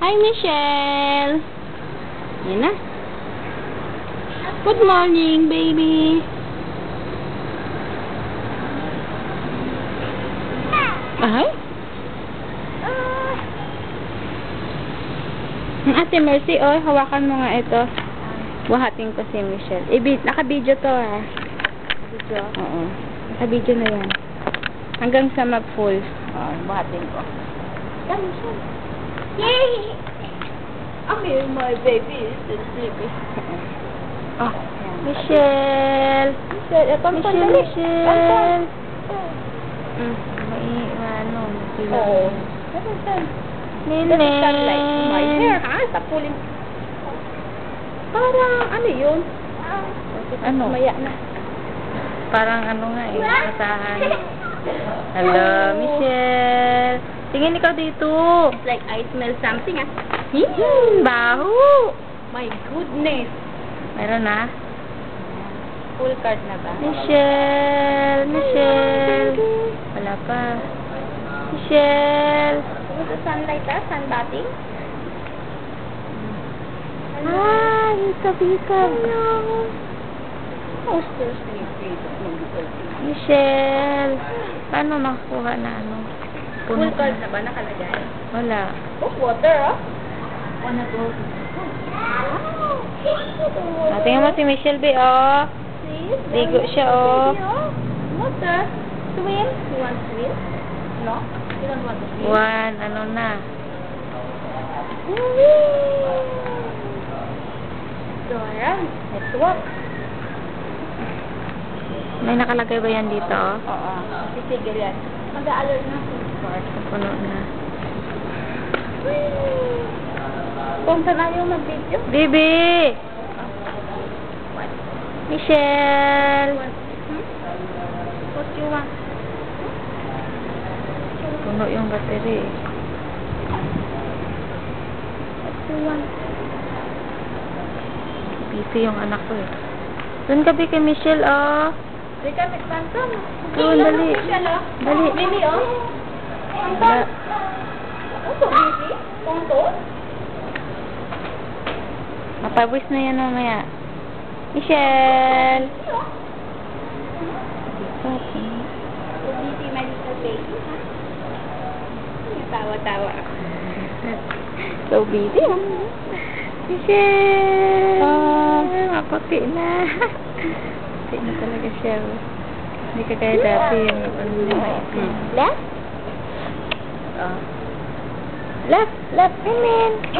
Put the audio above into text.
Hi, Michelle. Yan na. Good morning, baby. Ay? Ang Ate Mercy, hawakan mo nga ito. Buhatin ko si Michelle. Naka-video to, ha? Video? Oo. Naka-video na yan. Hanggang sa mag-full. Buhatin ko. Yeah, Michelle. Yay! My baby is sleepy. Oh, Michelle. Michelle. Oo. Nene. Sunlight to my hair, ha? Tapulin. Parang, ano yun? Ano? Maya na. Parang ano nga eh, kasahan. Hello, Michelle. Tingin ikaw dito. It's like I smell something, ah. Baho. My goodness. Meron na? Full card na ba? Michelle. Michelle. Wala pa. Michelle. With the sunlight, ah? Sunbathing? Hikab-hikab. Oh, still sleepy. Michelle. Paano nakuha na ano? Full card na ba nakalagay? Wala. Oh, water, ah. Wanna go? Tingnan mo si Michelle, be, oh. Ligo siya, oh. Water. Swim? You want to swim? No? You don't want to swim? Ano na? Dora, let's walk. May nakalagay ba yan dito? Oo. Sisigil yan. Mag-aalala na sa sport. Puno na. Kung saan ayaw mag-video? Bibi! Michelle! What you want? Puno yung battery. What you want? Busy yung anak ko eh. Doon ka, kay Michelle, oh. Hindi ka nagpantan. Doon, dali. Dali. Mimi, oh. Wala. Oh, so busy? Tungtong? Mapawis na yan mamaya. Michelle! So busy, my little baby, ha? Tawa-tawa ako. So busy, oh. Michelle! Maputi na. Maputi na talaga siya. Hindi ka kaya dati yung ano niya. Left? Left, women!